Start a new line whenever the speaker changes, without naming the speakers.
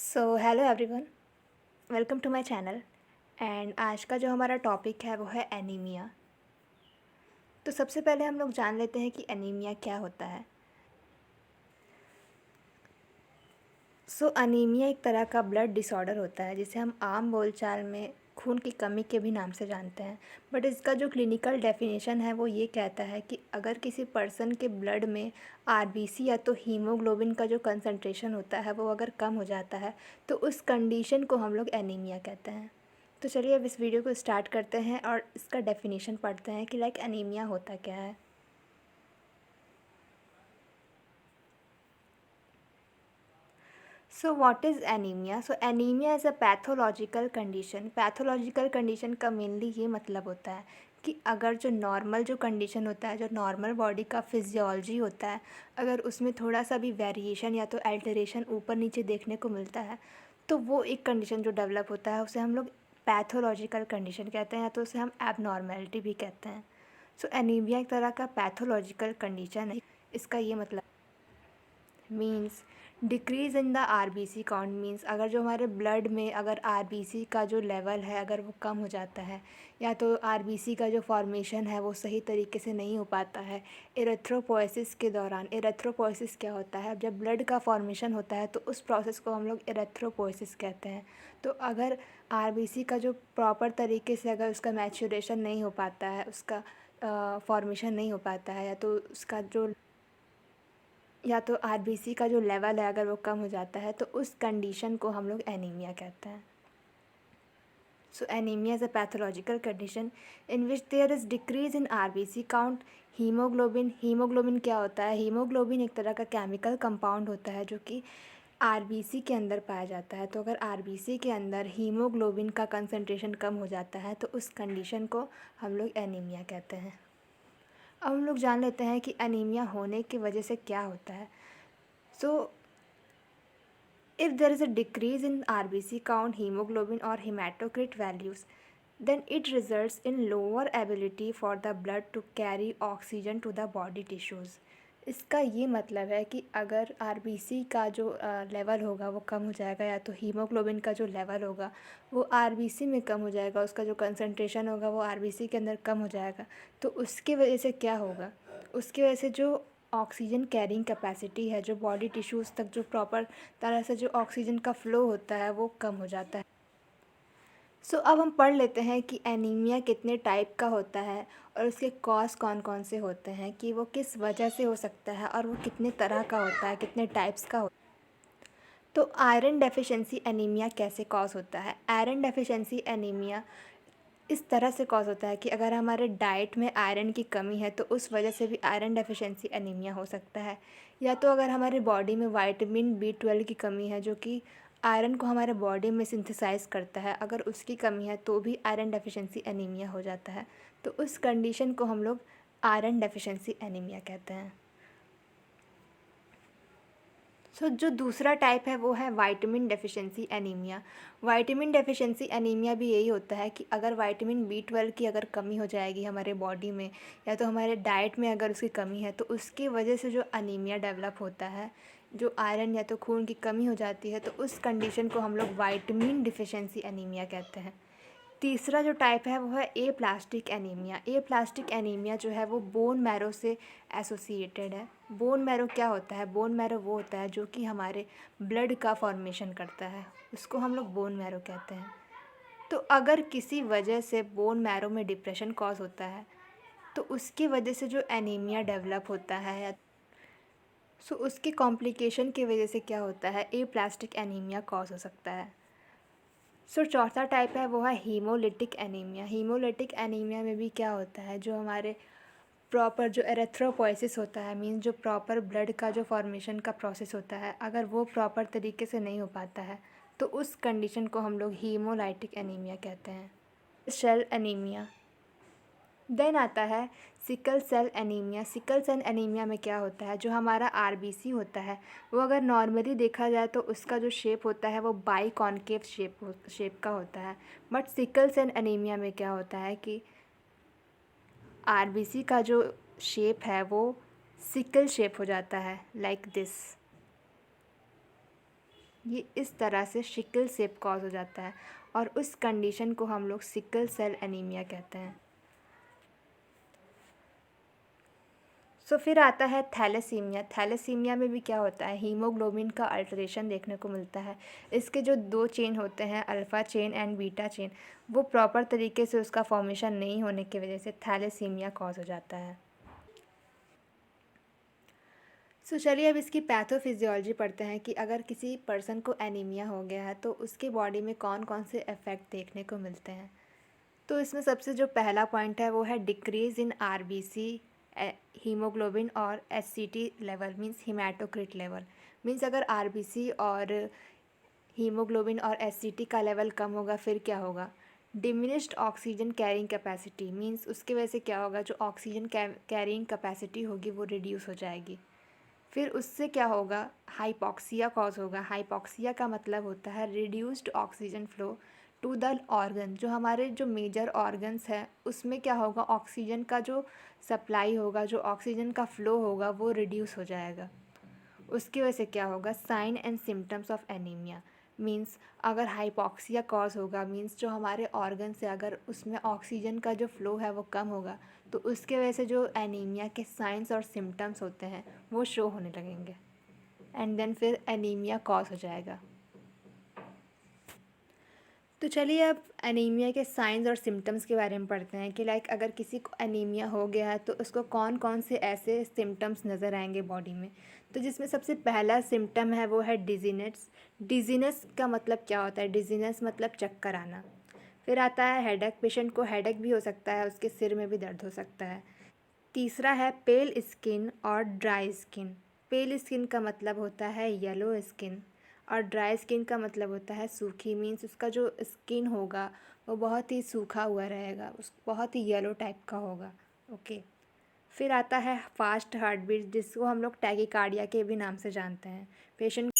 So hello everyone, welcome to my channel. And आज का जो हमारा टॉपिक है वो है एनीमिया। तो सबसे पहले हम लोग जान लेते हैं कि एनीमिया क्या होता है। अनीमिया एक तरह का ब्लड डिसऑर्डर होता है जिसे हम आम बोलचाल में खून की कमी के भी नाम से जानते हैं। बट इसका जो क्लिनिकल डेफिनेशन है वो ये कहता है कि अगर किसी पर्सन के ब्लड में आरबीसी या तो हीमोग्लोबिन का जो कंसंट्रेशन होता है वो अगर कम हो जाता है तो उस कंडीशन को हम लोग एनीमिया कहते हैं। तो चलिए अब इस वीडियो को स्टार्ट करते हैं और इसका डेफिनेशन पढ़ते हैं कि एनीमिया होता क्या है। So what is anaemia? So anaemia is a pathological condition. Pathological condition का मेनली ये मतलब होता है कि अगर जो नॉर्मल जो कंडीशन होता है, जो नॉर्मल बॉडी का फिजियोलॉजी होता है, अगर उसमें थोड़ा सा भी वेरिएशन या तो अल्टरेशन ऊपर नीचे देखने को मिलता है तो वो एक कंडीशन जो डेवलप होता है उसे हम लोग पैथोलॉजिकल कंडीशन कहते हैं या तो उसे हम एबनॉर्मेलिटी भी कहते हैं। सो एनीमिया एक तरह का पैथोलॉजिकल कंडीशन है। इसका ये मतलब means decrease in the RBC count. Means अगर जो हमारे ब्लड में अगर आरबीसी का जो लेवल है अगर वो कम हो जाता है या तो आरबीसी का जो फॉर्मेशन है वो सही तरीके से नहीं हो पाता है एरिथ्रोपोएसिस के दौरान। एरिथ्रोपोएसिस क्या होता है? जब ब्लड का फॉर्मेशन होता है तो उस प्रोसेस को हम लोग एरिथ्रोपोएसिस कहते हैं। तो अगर आरबीसी का जो प्रॉपर तरीके से अगर उसका मैच्योरेशन नहीं हो पाता है, उसका फॉर्मेशन नहीं हो पाता है या तो आरबीसी का जो लेवल है अगर वो कम हो जाता है तो उस कंडीशन को हम लोग एनीमिया कहते हैं। So anaemia is a pathological condition in which there is decrease in RBC count. Haemoglobin क्या होता है? हीमोग्लोबिन एक तरह का केमिकल कंपाउंड होता है जो कि आरबीसी के अंदर पाया जाता है। तो अगर आरबीसी के अंदर हीमोग्लोबिन का कंसंट्रेशन कम हो जाता है तो उस कंडीशन को हम लोग एनीमिया कहते हैं। अब हम लोग जान लेते हैं कि एनीमिया होने की वजह से क्या होता है। सो if there is a decrease in RBC count, hemoglobin or hematocrit values, then it results in lower ability for the blood to carry oxygen to the body tissues. इसका ये मतलब है कि अगर आरबीसी का जो लेवल होगा वो कम हो जाएगा या तो हीमोग्लोबिन का जो लेवल होगा वो आरबीसी में कम हो जाएगा, उसका जो कंसंट्रेशन होगा वो आरबीसी के अंदर कम हो जाएगा। तो उसकी वजह से क्या होगा? उसकी वजह से जो ऑक्सीजन कैरिंग कैपेसिटी है, जो बॉडी टिश्यूज़ तक जो प्रॉपर तरह से जो ऑक्सीजन का फ़्लो होता है वो कम हो जाता है। अब हम पढ़ लेते हैं कि एनीमिया कितने टाइप का होता है और उसके कॉज कौन कौन से होते हैं, कि वो किस वजह से हो सकता है और वो कितने तरह का होता है, कितने टाइप्स का होता है। तो आयरन डेफिशिएंसी एनीमिया कैसे कॉज होता है? आयरन डेफिशिएंसी एनीमिया इस तरह से कॉज होता है कि अगर हमारे डाइट में आयरन की कमी है तो उस वजह से भी आयरन डेफिशिएंसी एनीमिया हो सकता है। या तो अगर हमारे बॉडी में विटामिन बी 12 की कमी है जो कि आयरन को हमारे बॉडी में सिंथेसाइज करता है, अगर उसकी कमी है तो भी आयरन डेफिशिएंसी एनीमिया हो जाता है। तो उस कंडीशन को हम लोग आयरन डेफिशिएंसी एनीमिया कहते हैं। जो दूसरा टाइप है वो है vitamin deficiency anaemia. Vitamin deficiency anaemia भी यही होता है कि अगर विटामिन बी 12 की अगर कमी हो जाएगी हमारे बॉडी में या तो हमारे डाइट में अगर उसकी कमी है तो उसकी वजह से जो अनीमिया डेवलप होता है, जो आयरन या तो खून की कमी हो जाती है, तो उस कंडीशन को हम लोग विटामिन डिफिशिएंसी एनीमिया कहते हैं। तीसरा जो टाइप है वो है ए प्लास्टिक एनीमिया। ए प्लास्टिक एनीमिया जो है वो बोन मैरो से एसोसिएटेड है। बोन मैरो क्या होता है? बोन मैरो वो होता है जो कि हमारे ब्लड का फॉर्मेशन करता है, उसको हम लोग बोन मैरो कहते हैं। तो अगर किसी वजह से बोन मैरो में डिप्रेशन कॉज होता है तो उसकी वजह से जो एनीमिया डेवलप होता है या उसके कॉम्प्लिकेशन की वजह से क्या होता है, ए प्लास्टिक एनीमिया कॉज हो सकता है। चौथा टाइप है वो है हीमोलिटिक एनीमिया। हीमोलिटिक एनीमिया में भी क्या होता है, जो हमारे प्रॉपर जो एरिथ्रोपोइसिस होता है, मीन्स जो प्रॉपर ब्लड का जो फॉर्मेशन का प्रोसेस होता है अगर वो प्रॉपर तरीके से नहीं हो पाता है तो उस कंडीशन को हम लोग हीमोलाइटिक एनीमिया कहते हैं। Cell anaemia. देन आता है sickle cell anaemia. Sickle cell anaemia में क्या होता है, जो हमारा आरबीसी होता है वो अगर नॉर्मली देखा जाए तो उसका जो शेप होता है वो बाई कॉन्केव शेप का होता है। बट सिकल सेल एनीमिया में क्या होता है कि आरबीसी का जो शेप है वो सिकल शेप हो जाता है, लाइक दिस। ये इस तरह से सिकल सेल कॉज हो जाता है और उस कंडीशन को हम लोग सिकल सेल एनीमिया कहते हैं। सो फिर आता है थैलेसीमिया। थैलेसीमिया में भी क्या होता है, हीमोग्लोबिन का अल्टरेशन देखने को मिलता है। इसके जो 2 चेन होते हैं, alpha chain and beta chain, वो प्रॉपर तरीके से उसका फॉर्मेशन नहीं होने की वजह से थैलेसीमिया कॉज हो जाता है। सो चलिए अब इसकी पैथोफिजियोलॉजी पढ़ते हैं कि अगर किसी पर्सन को एनीमिया हो गया है तो उसके बॉडी में कौन कौन से इफ़ेक्ट देखने को मिलते हैं। तो इसमें सबसे जो पहला पॉइंट है वो है डिक्रीज़ इन आरबीसी, हीमोग्लोबिन और SCT level means haematocrit level. Means अगर आरबीसी और हीमोग्लोबिन और एससीटी का लेवल कम होगा फिर क्या होगा, diminished oxygen carrying capacity means उसकी वजह से क्या होगा, जो ऑक्सीजन कैरिंग कैपेसिटी होगी वो रिड्यूस हो जाएगी। फिर उससे क्या होगा, हाइपॉक्सिया कॉज होगा। हाइपॉक्सिया का मतलब होता है reduced oxygen flow to the organ. जो हमारे जो मेजर ऑर्गन्स हैं उसमें क्या होगा, ऑक्सीजन का जो सप्लाई होगा, जो ऑक्सीजन का फ्लो होगा वो रिड्यूस हो जाएगा। उसकी वजह से क्या होगा, sign and symptoms of anaemia means अगर हाइपॉक्सिया कॉज होगा मींस जो हमारे ऑर्गन से अगर उसमें ऑक्सीजन का जो फ्लो है वो कम होगा तो उसके वजह से जो एनीमिया के साइंस और सिम्टम्स होते हैं वो शो होने लगेंगे एंड देन फिर एनीमिया कॉज हो जाएगा। तो चलिए अब एनीमिया के साइंस और सिम्टम्स के बारे में पढ़ते हैं कि लाइक अगर किसी को एनीमिया हो गया है तो उसको कौन कौन से ऐसे सिम्टम्स नज़र आएंगे बॉडी में। तो जिसमें सबसे पहला सिम्टम है वो है डिजीनेस। डिजीनेस का मतलब क्या होता है, डिजीनेस मतलब चक्कर आना। फिर आता है हेडेक, पेशेंट को हेडेक भी हो सकता है, उसके सिर में भी दर्द हो सकता है। तीसरा है पेल स्किन और ड्राई स्किन। पेल स्किन का मतलब होता है येलो स्किन और ड्राई स्किन का मतलब होता है सूखी मीन्स उसका जो स्किन होगा वो बहुत ही सूखा हुआ रहेगा, उस बहुत ही येलो टाइप का होगा। ओके। फिर आता है फास्ट हार्ट बीट जिसको हम लोग टैकीकार्डिया के भी नाम से जानते हैं। पेशेंट